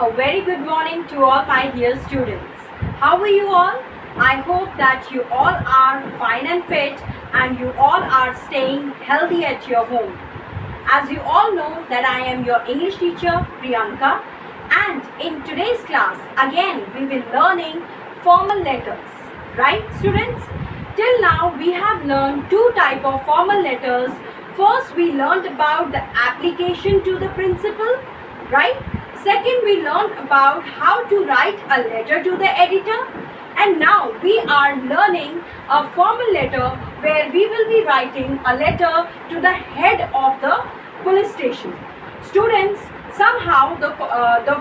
A very good morning to all my dear students. How are you all? I hope that you all are fine and fit and you all are staying healthy at your home. As you all know that I am your English teacher Priyanka, and in today's class again we will learning formal letters. Right students? Till now we have learned two type of formal letters. First we learned about the application to the principal, right? Second, we learned about how to write a letter to the editor. And now we are learning a formal letter where we will be writing a letter to the head of the police station. Students, somehow the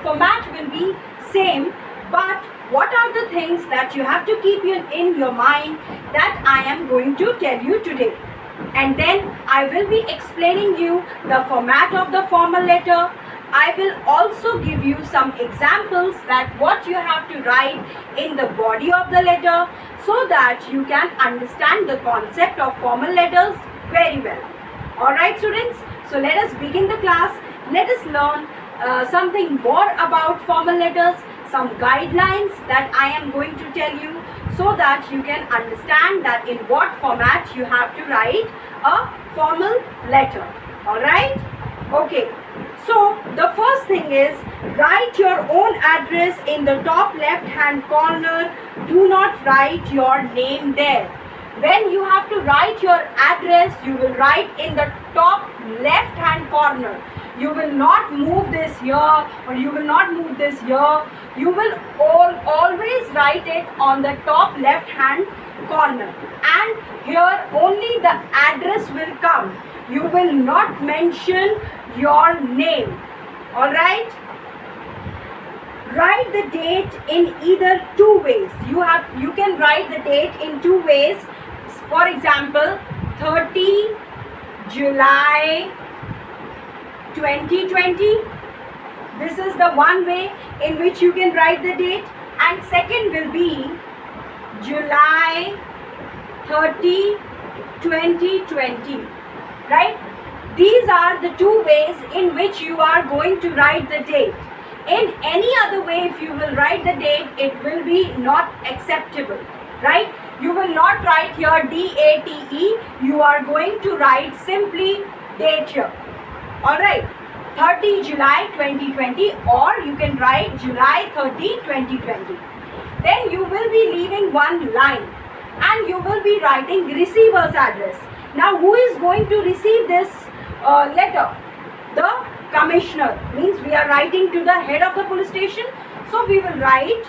format will be same, but what are the things that you have to keep in your mind that I am going to tell you today? And then I will be explaining you the format of the formal letter. I will also give you some examples that what you have to write in the body of the letter so that you can understand the concept of formal letters very well. Alright students, so let us begin the class. Let us learn something more about formal letters, some guidelines that I am going to tell you so that you can understand that in what format you have to write a formal letter. Alright? Okay. So the first thing is write your own address in the top left hand corner. Do not write your name there. When you have to write your address, you will write in the top left hand corner. You will not move this here or you will not move this here. You will always write it on the top left hand corner. And here only the address will come. You will not mention your name. Alright? Write the date in either two ways. You can write the date in two ways. For example, 30 July 2020. This is the one way in which you can write the date, and second will be July 30 2020. Right? These are the two ways in which you are going to write the date. In any other way, if you will write the date, it will be not acceptable. Right? You will not write here DATE. You are going to write simply date here. Alright. 30 July 2020, or you can write July 30 2020. Then you will be leaving one line and you will be writing receiver's address. Now who is going to receive this letter? The commissioner. Means we are writing to the head of the police station. So we will write,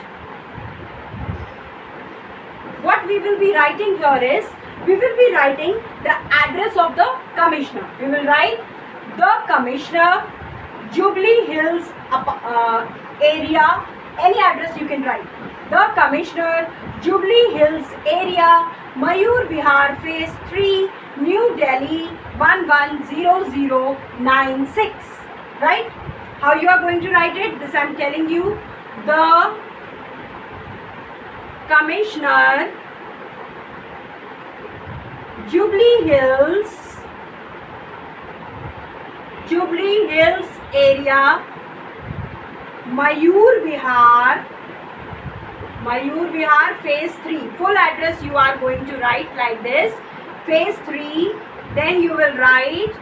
what we will be writing here is, we will be writing the address of the commissioner. We will write the commissioner, Jubilee Hills area, any address you can write. The commissioner, Jubilee Hills area, Mayur Vihar, phase 3, New Delhi 110096. Right? How you are going to write it? This I am telling you. The commissioner, Jubilee Hills area, Mayur Vihar, phase 3. Full address you are going to write like this. Phase 3, then you will write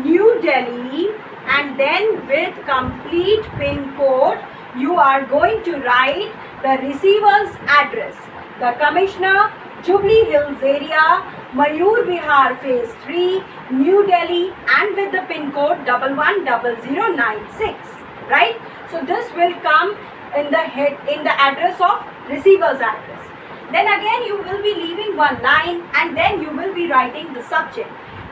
New Delhi, and then with complete pin code you are going to write the receiver's address. The commissioner, Jubilee Hills area, Mayur Vihar, phase 3, New Delhi, and with the pin code 110096. Right? So this will come in the address of receiver's address. Then again you will be leaving one line and then you will be writing the subject.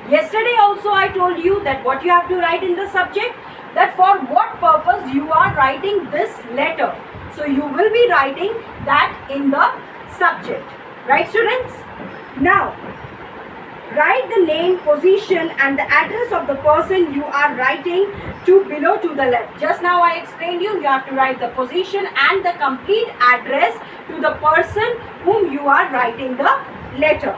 Yesterday also I told you that what you have to write in the subject, that for what purpose you are writing this letter. So you will be writing that in the subject. Right students? Now, write the name, position and the address of the person you are writing to below to the left. Just now I explained you have to write the position and the complete address to the person whom you are writing the letter.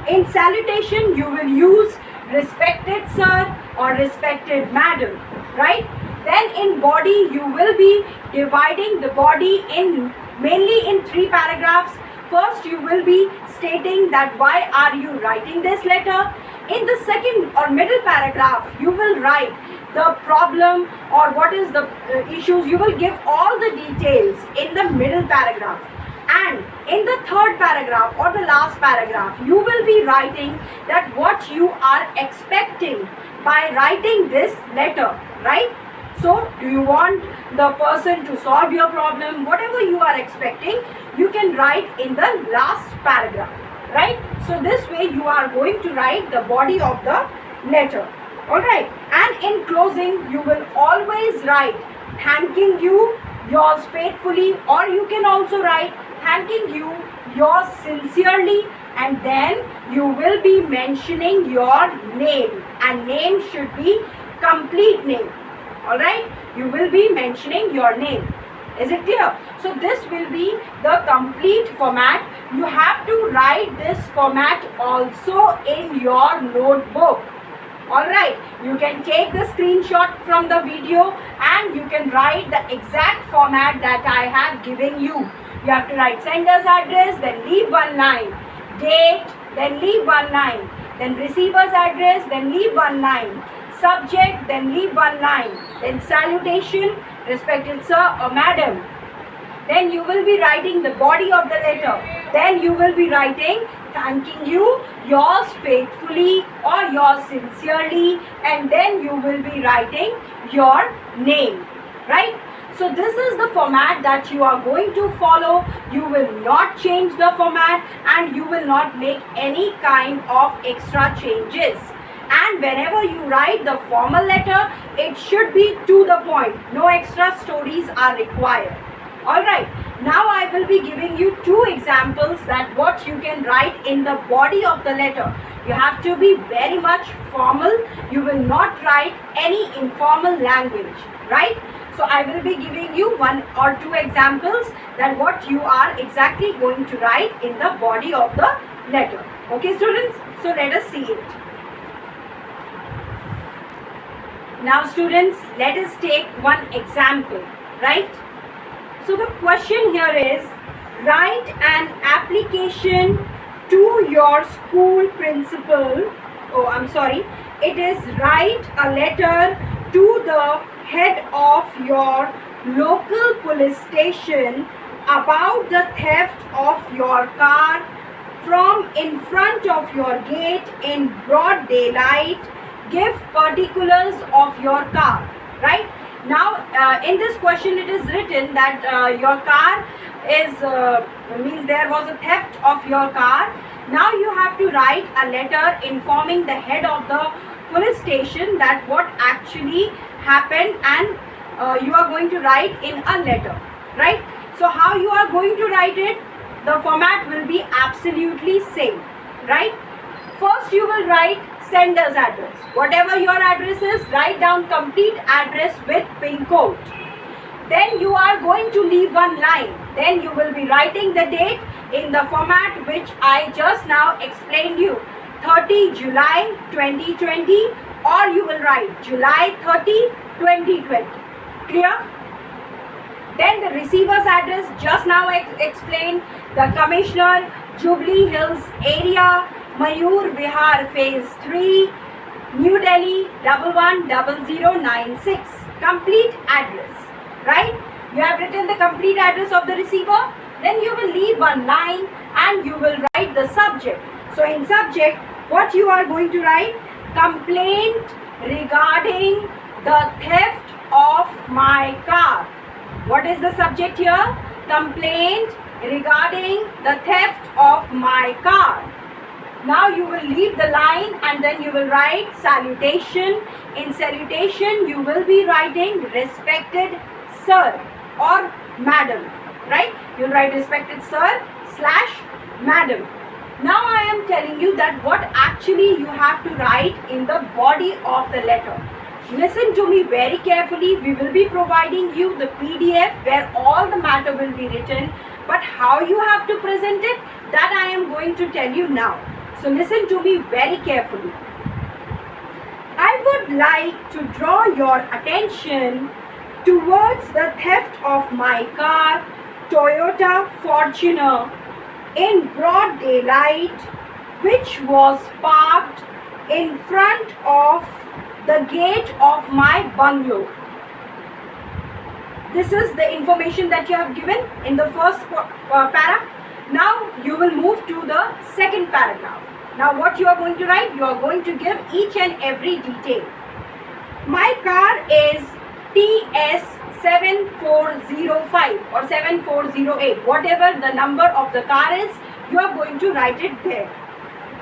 In salutation you will use respected sir or respected madam. Right? Then in body, you will be dividing the body in mainly in 3 paragraphs. First, you will be stating that why are you writing this letter. In the second or middle paragraph, you will write the problem or what is the issues. You will give all the details in the middle paragraph. And in the third paragraph or the last paragraph, you will be writing that what you are expecting by writing this letter, right? So, do you want the person to solve your problem? Whatever you are expecting, you can write in the last paragraph, right? So, this way you are going to write the body of the letter, alright? And in closing, you will always write thanking you, yours faithfully, or you can also write thanking you, yours sincerely, and then you will be mentioning your name, and name should be complete name. Alright, you will be mentioning your name. Is it clear? So this will be the complete format. You have to write this format also in your notebook. Alright, you can take the screenshot from the video and you can write the exact format that I have given you. You have to write sender's address, then leave one line, date, then leave one line, then receiver's address, then leave one line, subject, then leave one line, then salutation, respected sir or madam. Then you will be writing the body of the letter. Then you will be writing thanking you, yours faithfully or yours sincerely, and then you will be writing your name, right? So this is the format that you are going to follow. You will not change the format and you will not make any kind of extra changes. And whenever you write the formal letter, it should be to the point. No extra stories are required. Alright, now I will be giving you 2 examples that what you can write in the body of the letter. You have to be very much formal. You will not write any informal language, right? So I will be giving you 1 or 2 examples that what you are exactly going to write in the body of the letter. Okay students, so let us see it. Now students, let us take one example, right? So the question here is, write an application to your school principal. It is write a letter to the head of your local police station about the theft of your car from in front of your gate in broad daylight. Give particulars of your car, right? Now in this question it is written that your car is means there was a theft of your car. Now you have to write a letter informing the head of the police station that what actually happened, and you are going to write in a letter, right? So how you are going to write it? The format will be absolutely same, right? First you will write sender's address. Whatever your address is, write down complete address with pin code. Then you are going to leave one line. Then you will be writing the date in the format which I just now explained you. 30 July 2020, or you will write July 30, 2020. Clear? Then the receiver's address just now explained. The Commissioner, Jubilee Hills area, Mayur Vihar Phase 3, New Delhi 110096. Complete address, right? You have written the complete address of the receiver. Then you will leave one line and you will write the subject. So in subject, what you are going to write? Complaint regarding the theft of my car. What is the subject here? Complaint regarding the theft of my car. Now you will leave the line and then you will write salutation. In salutation you will be writing respected sir or madam, right? You will write respected sir / madam. Now I am telling you that what actually you have to write in the body of the letter. Listen to me very carefully. We will be providing you the PDF where all the matter will be written, but how you have to present it, that I am going to tell you now. So listen to me very carefully. I would like to draw your attention towards the theft of my car, Toyota Fortuner, in broad daylight, which was parked in front of the gate of my bungalow. This is the information that you have given in the first para. Now you will move to the second paragraph. Now what you are going to write? You are going to give each and every detail. My car is TS 7405 or 7408, whatever the number of the car is, you are going to write it there.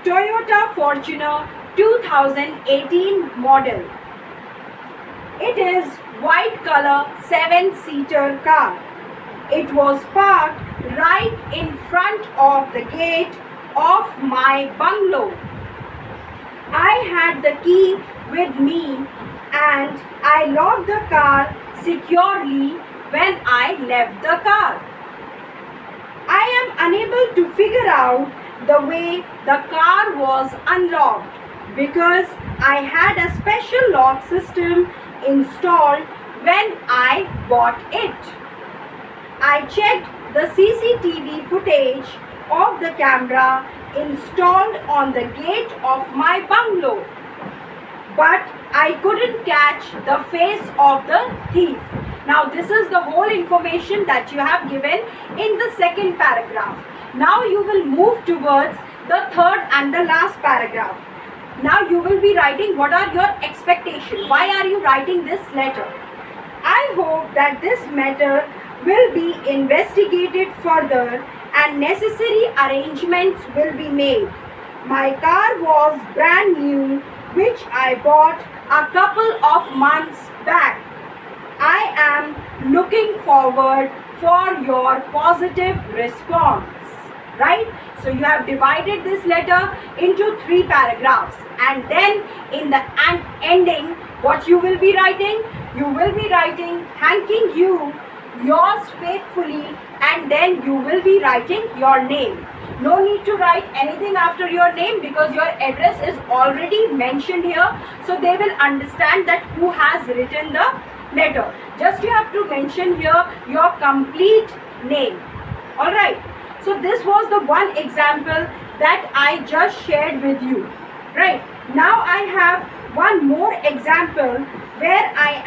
Toyota Fortuner 2018 model. It is white color 7-seater car. It was parked right in front of the gate of my bungalow. I had the key with me and I locked the car securely when I left the car. I am unable to figure out the way the car was unlocked because I had a special lock system installed when I bought it. I checked the CCTV footage of the camera installed on the gate of my bungalow, but I couldn't catch the face of the thief. Now this is the whole information that you have given in the second paragraph. Now you will move towards the third and the last paragraph. Now you will be writing what are your expectations. Why are you writing this letter? I hope that this matter will be investigated further and necessary arrangements will be made. My car was brand new, which I bought a couple of months back. I am looking forward for your positive response. Right? So you have divided this letter into 3 paragraphs, and then in the ending, what you will be writing? You will be writing thanking you, yours faithfully, and then you will be writing your name. No need to write anything after your name because your address is already mentioned here, so they will understand that who has written the letter. Just you have to mention here your complete name. Alright. So this was the one example that I just shared with you. Right. Now I have one more example where I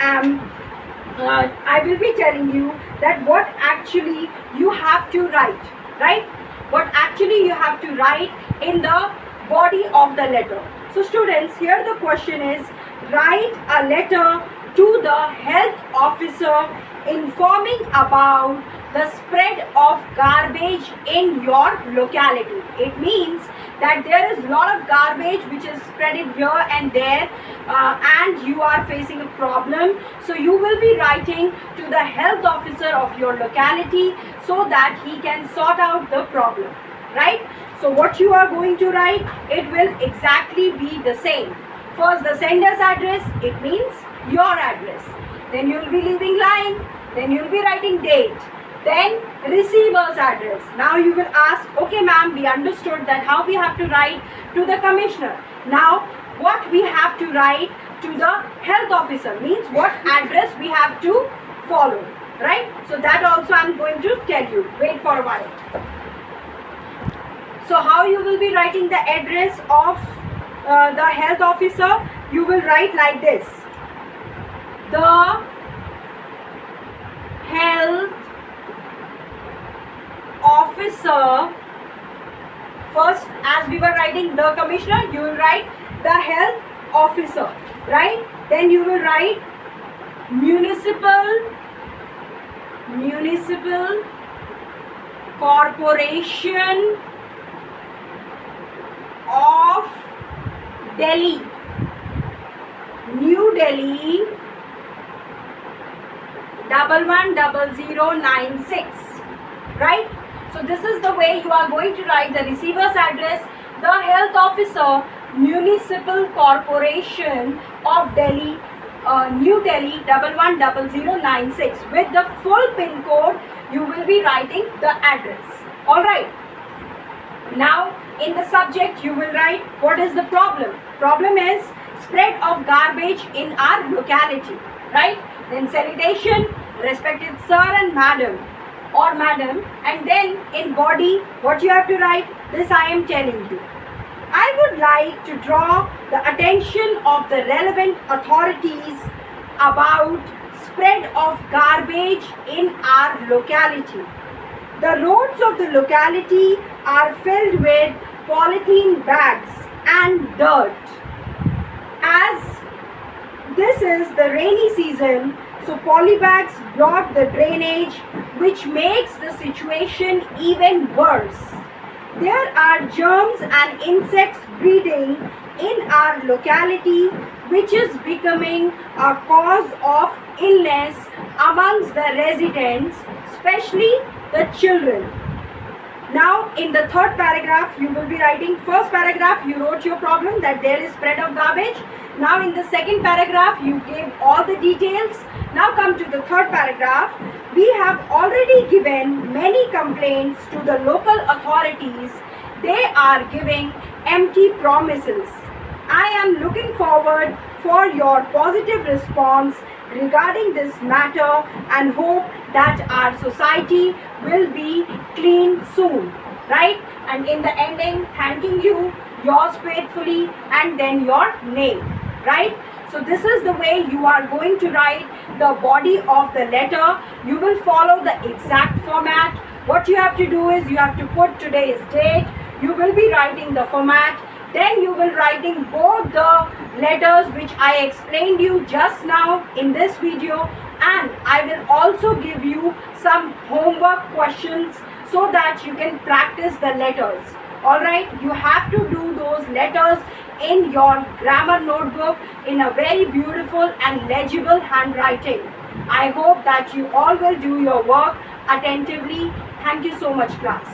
will be telling you that what actually you have to write. Right. What actually you have to write in the body of the letter. So students, here the question is, write a letter to the health officer informing about the spread of garbage in your locality. It means that there is a lot of garbage which is spreaded here and there and you are facing a problem. So you will be writing to the health officer of your locality so that he can sort out the problem. Right? So what you are going to write, it will exactly be the same. First the sender's address, it means your address. Then you will be leaving line. Then you will be writing date. Then receiver's address. Now you will ask, okay ma'am, we understood that how we have to write to the commissioner. Now what we have to write to the health officer means what address we have to follow. Right? So that also I am going to tell you. Wait for a while. So how you will be writing the address of the health officer? You will write like this. The health officer, first as we were writing the commissioner, you will write the health officer, right? Then you will write municipal corporation of Delhi, New Delhi 110096, right? So this is the way you are going to write the receiver's address, the health officer, Municipal Corporation of Delhi, New Delhi 110096. With the full pin code, you will be writing the address. Alright. Now in the subject you will write what is the problem. Problem is spread of garbage in our locality, right? Then salutation, respected sir and madam or madam, and then in body, what you have to write? This I am telling you. I would like to draw the attention of the relevant authorities about spread of garbage in our locality. The roads of the locality are filled with polythene bags and dirt. As this is the rainy season, so polybags block the drainage, which makes the situation even worse. There are germs and insects breeding in our locality, which is becoming a cause of illness amongst the residents, especially the children. Now in the third paragraph you will be writing, first paragraph you wrote your problem that there is spread of garbage. Now in the second paragraph you gave all the details. Now come to the third paragraph. We have already given many complaints to the local authorities. They are giving empty promises. I am looking forward for your positive response regarding this matter and hope that our society will be clean soon, right? And in the ending, thanking you, yours faithfully, and then your name, right? So this is the way you are going to write the body of the letter. You will follow the exact format. What you have to do is you have to put today's date. You will be writing the format. Then you will writing both the letters which I explained you just now in this video, and I will also give you some homework questions so that you can practice the letters. Alright, you have to do those letters in your grammar notebook in a very beautiful and legible handwriting. I hope that you all will do your work attentively. Thank you so much, class.